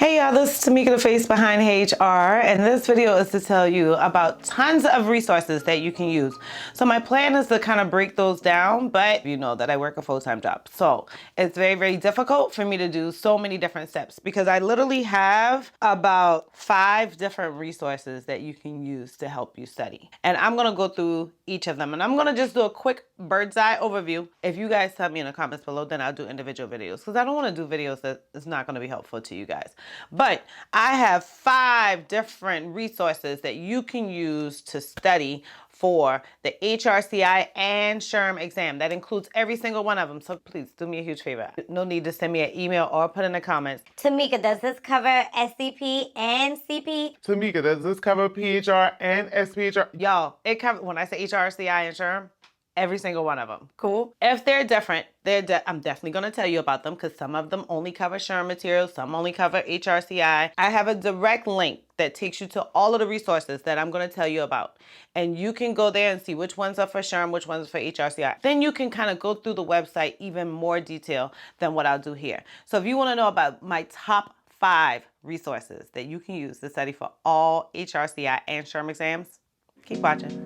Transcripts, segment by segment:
Hey y'all, this is Tamika, the face behind HR, and this video is to tell you about tons of resources that you can use. So my plan is to kind of break those down, but you know that I work a full-time job. So it's very, very difficult for me to do so many different steps because I literally have about 5 different resources that you can use to help you study. And I'm gonna go through each of them, and I'm gonna just do a quick bird's eye overview. If you guys tell me in the comments below, then I'll do individual videos because I don't want to do videos that is not going to be helpful to you guys. But I have 5 different resources that you can use to study for the HRCI and SHRM exam. That includes every single one of them. So please do me a huge favor. No need to send me an email or put in the comments. Tamika, does this cover SCP and CP? Tamika, does this cover PHR and SPHR? Y'all, it covers, when I say HRCI and SHRM, every single one of them. Cool. If they're different, I'm definitely going to tell you about them because some of them only cover SHRM materials, some only cover HRCI. I have a direct link that takes you to all of the resources that I'm going to tell you about. And you can go there and see which ones are for SHRM, which ones are for HRCI. Then you can kind of go through the website even more detail than what I'll do here. So if you want to know about my top 5 resources that you can use to study for all HRCI and SHRM exams, keep watching.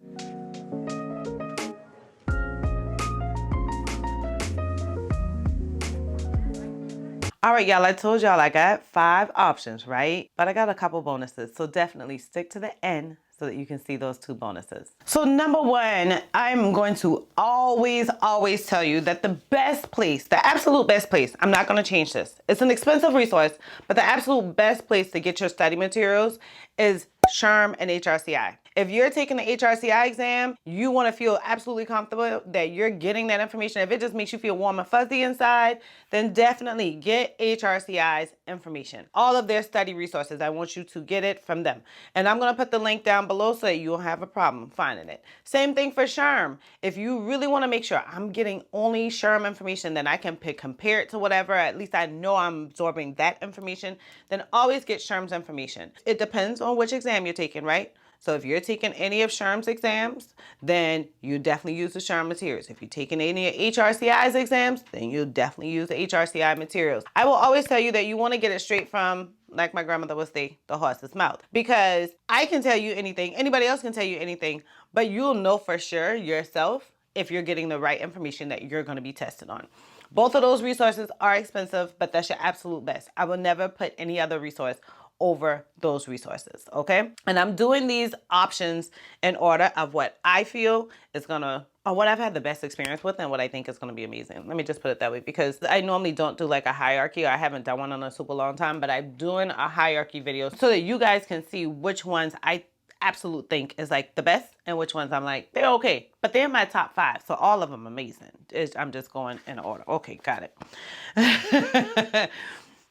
All right, y'all, I told y'all I got 5 options, right? But I got a couple bonuses, so definitely stick to the end so that you can see those 2 bonuses. So number 1, I'm going to always tell you that the best place, the absolute best place, I'm not going to change this. It's an expensive resource, but the absolute best place to get your study materials is SHRM and HRCI. If you're taking the HRCI exam, you want to feel absolutely comfortable that you're getting that information. If it just makes you feel warm and fuzzy inside, then definitely get HRCI's information. All of their study resources, I want you to get it from them. And I'm going to put the link down below so that you won't have a problem finding it. Same thing for SHRM. If you really want to make sure I'm getting only SHRM information, then I can compare it to whatever, at least I know I'm absorbing that information, then always get SHRM's information. It depends on which exam you're taking, right? So if you're taking any of SHRM's exams, then you definitely use the SHRM materials. If you're taking any of HRCI's exams, then you'll definitely use the HRCI materials. I will always tell you that you want to get it straight from, like my grandmother would say, the horse's mouth. Because I can tell you anything, anybody else can tell you anything, but you'll know for sure yourself if you're getting the right information that you're going to be tested on. Both of those resources are expensive, but that's your absolute best. I will never put any other resource over those resources, okay? And I'm doing these options in order of what I feel is gonna, or what I've had the best experience with and what I think is gonna be amazing. Let me just put it that way because I normally don't do like a hierarchy, or I haven't done one in a super long time, but I'm doing a hierarchy video so that you guys can see which ones I absolute think is like the best and which ones I'm like, they're okay, but they're my top 5. So all of them amazing. I'm just going in order. Okay, got it.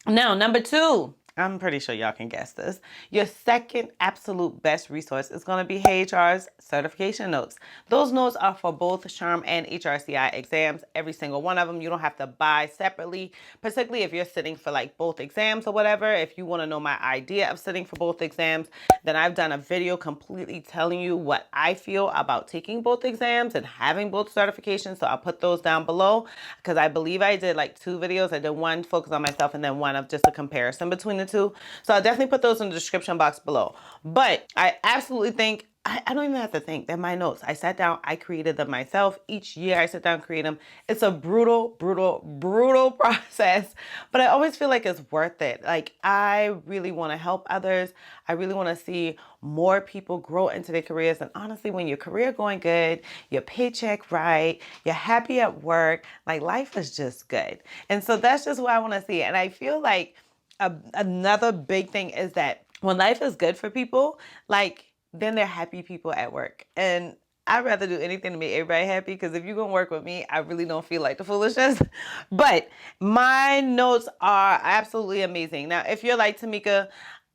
Now, number 2. I'm pretty sure y'all can guess this. Your second absolute best resource is going to be Heyyy HR's certification notes. Those notes are for both SHRM and HRCI exams, every single one of them. You don't have to buy separately, particularly if you're sitting for like both exams or whatever. If you want to know my idea of sitting for both exams, then I've done a video completely telling you what I feel about taking both exams and having both certifications. So I'll put those down below because I believe I did like 2 videos. I did one focused on myself and then one of just a comparison between the 2. So I'll definitely put those in the description box below. But I absolutely think, I don't even have to think, they're my notes. I sat down, I created them myself. Each year I sit down and create them. It's a brutal process, but I always feel like it's worth it. Like I really want to help others. I really want to see more people grow into their careers. And honestly, when your career going good, your paycheck right, you're happy at work, like life is just good. And so that's just what I want to see. And I feel like another big thing is that when life is good for people, like then they're happy people at work. And I'd rather do anything to make everybody happy because if you're going to work with me, I really don't feel like the foolishness. But my notes are absolutely amazing. Now, if you're like, Tamika,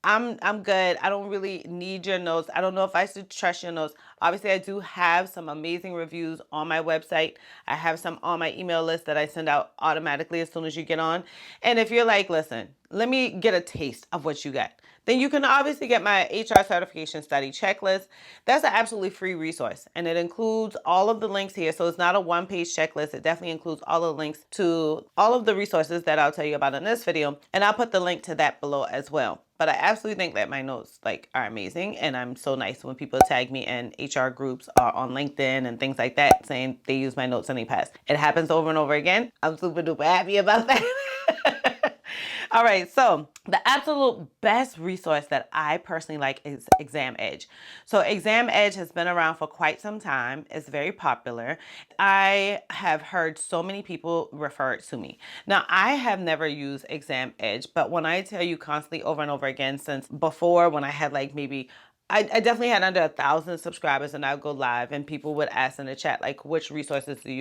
I'm good. I don't really need your notes. I don't know if I should trust your notes. Obviously, I do have some amazing reviews on my website. I have some on my email list that I send out automatically as soon as you get on. And if you're like, listen, let me get a taste of what you got, then you can obviously get my HR certification study checklist. That's an absolutely free resource, and it includes all of the links here. So it's not a one-page checklist. It definitely includes all the links to all of the resources that I'll tell you about in this video, and I'll put the link to that below as well. But I absolutely think that my notes are amazing, and I'm so nice when people tag me in HR groups or on LinkedIn and things like that saying they use my notes in the past. It happens over and over again. I'm super duper happy about that. All right, so the absolute best resource that I personally like is Exam Edge. So Exam Edge has been around for quite some time. It's very popular. I have heard so many people refer it to me. Now, I have never used Exam Edge, but when I tell you constantly over and over again, since before when I had maybe I definitely had under 1,000 subscribers, and I would go live and people would ask in the chat, which resources do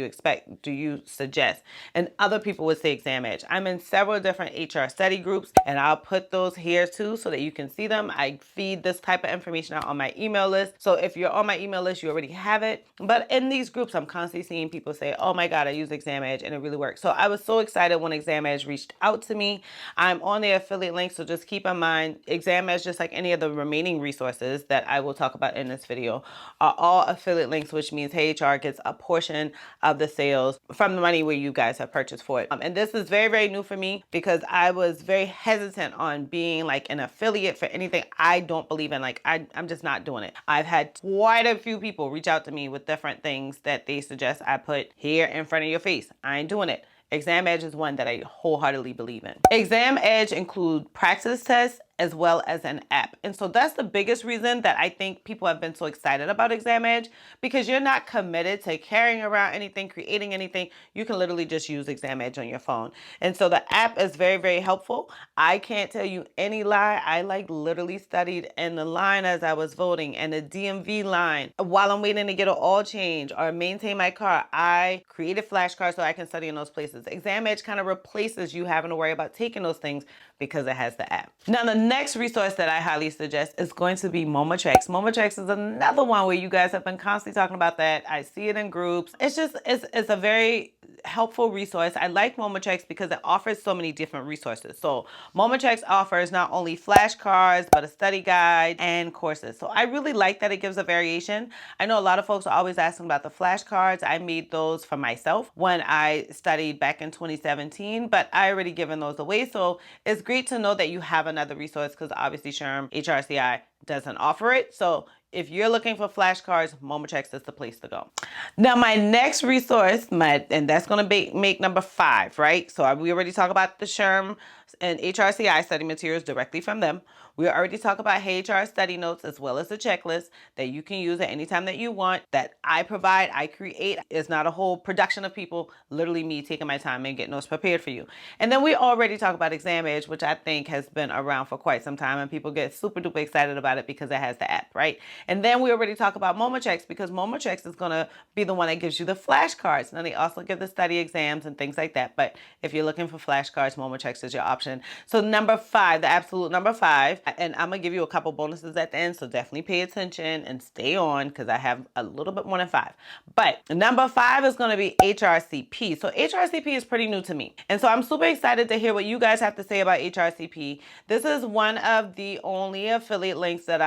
you suggest? And other people would say Exam Edge. I'm in several different HR study groups, and I'll put those here too so that you can see them. I feed this type of information out on my email list. So if you're on my email list, you already have it. But in these groups, I'm constantly seeing people say, oh my God, I use Exam Edge and it really works. So I was so excited when Exam Edge reached out to me. I'm on the affiliate link, so just keep in mind, Exam Edge, just like any of the remaining resources that I will talk about in this video, are all affiliate links, which means Heyyy HR gets a portion of the sales from the money where you guys have purchased for it. And this is very, very new for me because I was very hesitant on being an affiliate for anything I don't believe in. I'm just not doing it. I've had quite a few people reach out to me with different things that they suggest I put here in front of your face. I ain't doing it. Exam Edge is one that I wholeheartedly believe in. Exam Edge include practice tests as well as an app. And so that's the biggest reason that I think people have been so excited about Exam Edge, because you're not committed to carrying around anything, creating anything. You can literally just use Exam Edge on your phone. And so the app is very, very helpful. I can't tell you any lie. I literally studied in the line as I was voting and the DMV line while I'm waiting to get an oil change or maintain my car. I created flashcards so I can study in those places. Exam Edge kind of replaces you having to worry about taking those things because it has the app. Now, the next resource that I highly suggest is going to be MomoTracks. MomoTracks is another one where you guys have been constantly talking about that. I see it in groups. It's a very helpful resource. I like MomoTracks because it offers so many different resources. So MomoTracks offers not only flashcards, but a study guide and courses. So I really like that it gives a variation. I know a lot of folks are always asking about the flashcards. I made those for myself when I studied back in 2017, but I already given those away. So it's great to know that you have another resource, because obviously SHRM, HRCI doesn't offer it. So if you're looking for flashcards, MomoTracks is the place to go. Now, my next resource, and that's going to make number 5, right? So we already talked about the SHRM and HRCI study materials directly from them. We already talked about Heyyy HR study notes as well as the checklist that you can use at any time that you want, that I provide, I create. It's not a whole production of people, literally me taking my time and getting those prepared for you. And then we already talked about Exam Edge, which I think has been around for quite some time, and people get super duper excited about it because it has the app, right? And then we already talked about MomoTracks, because MomoTracks is going to be the one that gives you the flashcards. Now, they also give the study exams and things like that, but if you're looking for flashcards, MomoTracks is your option. So number 5, the absolute number 5, and I'm gonna give you a couple bonuses at the end, so definitely pay attention and stay on, because I have a little bit more than 5. But number 5 is gonna be HRCP. So HRCP is pretty new to me, and so I'm super excited to hear what you guys have to say about HRCP. This is one of the only affiliate links that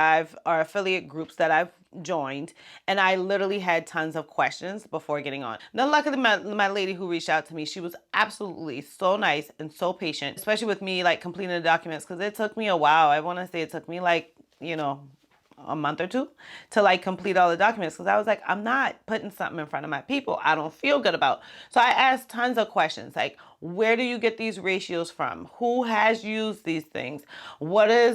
or affiliate groups that I've joined, and I literally had tons of questions before getting on. Now, luckily, my lady who reached out to me, she was absolutely so nice and so patient, especially with me completing the documents, because it took me a while. I want to say it took me a month or 2 to complete all the documents, because I was I'm not putting something in front of my people I don't feel good about. So I asked tons of questions where do you get these ratios from? Who has used these things? Where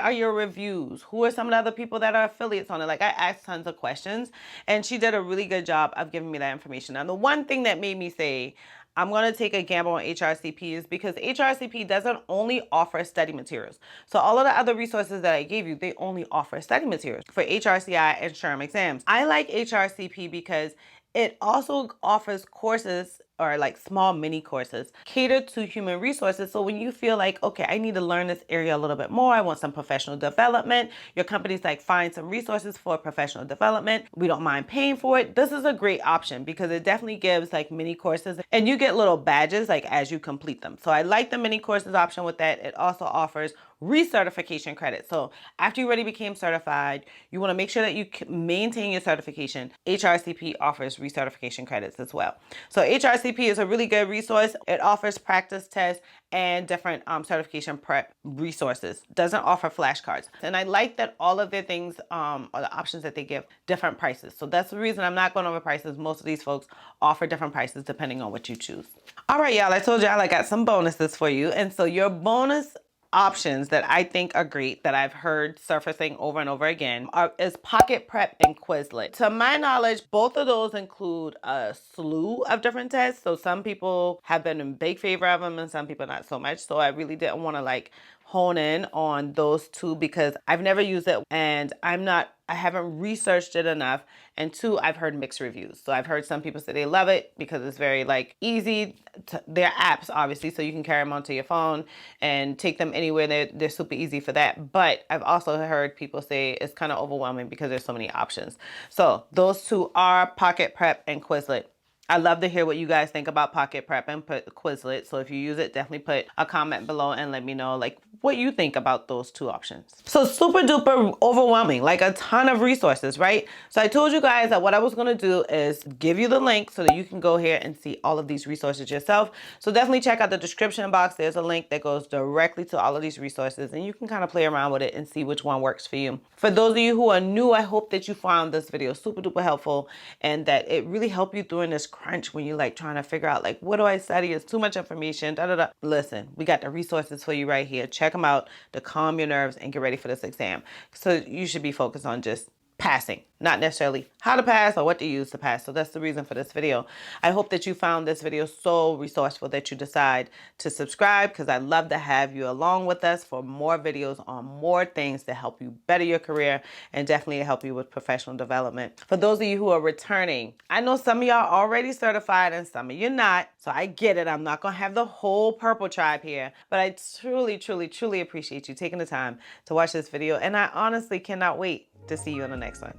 are your reviews? Who are some of the other people that are affiliates on it? I asked tons of questions, and she did a really good job of giving me that information. Now, the one thing that made me say I'm going to take a gamble on HRCP is because HRCP doesn't only offer study materials. So all of the other resources that I gave you, they only offer study materials for HRCI and SHRM exams. I like HRCP because it also offers courses or like small mini courses catered to human resources. So when you feel like, okay, I need to learn this area a little bit more, I want some professional development, your company's like, find some resources for professional development, we don't mind paying for it. This is a great option because it definitely gives like mini courses and you get little badges like as you complete them. So I like the mini courses option with that. It also offers recertification credit. So after you already became certified, you want to make sure that you maintain your certification. HRCP offers recertification credits as well. So HRCP is a really good resource. It offers practice tests and different certification prep resources. Doesn't offer flashcards. And I like that all of their things or the options that they give different prices. So that's the reason I'm not going over prices. Most of these folks offer different prices depending on what you choose. All right, y'all, I told y'all I got some bonuses for you. And so your bonus options that I think are great that I've heard surfacing over and over again is Pocket Prep and Quizlet. To my knowledge, both of those include a slew of different tests. So some people have been in big favor of them and some people not so much. So I really didn't want to like hone in on those two because I've never used it and I haven't researched it enough. And two, I've heard mixed reviews. So I've heard some people say they love it because it's very like easy. They're apps, obviously, so you can carry them onto your phone and take them anywhere. They're super easy for that. But I've also heard people say it's kind of overwhelming because there's so many options. So those two are Pocket Prep and Quizlet. I'd love to hear what you guys think about Pocket Prep and Quizlet. So if you use it, definitely put a comment below and let me know like what you think about those two options. So super duper overwhelming, like a ton of resources, right? So I told you guys that what I was gonna do is give you the link so that you can go here and see all of these resources yourself. So definitely check out the description box. There's a link that goes directly to all of these resources and you can kind of play around with it and see which one works for you. For those of you who are new, I hope that you found this video super duper helpful and that it really helped you during this crunch when you're like trying to figure out like, what do I study? It's too much information, da da da. Listen, we got the resources for you right here. Check them out to calm your nerves and get ready for this exam. So you should be focused on just passing, not necessarily how to pass or what to use to pass. So that's the reason for this video. I hope that you found this video so resourceful that you decide to subscribe because I'd love to have you along with us for more videos on more things to help you better your career and definitely help you with professional development. For those of you who are returning, I know some of y'all already certified and some of you not. So I get it. I'm not going to have the whole purple tribe here, but I truly, truly, truly appreciate you taking the time to watch this video. And I honestly cannot wait to see you in the next one.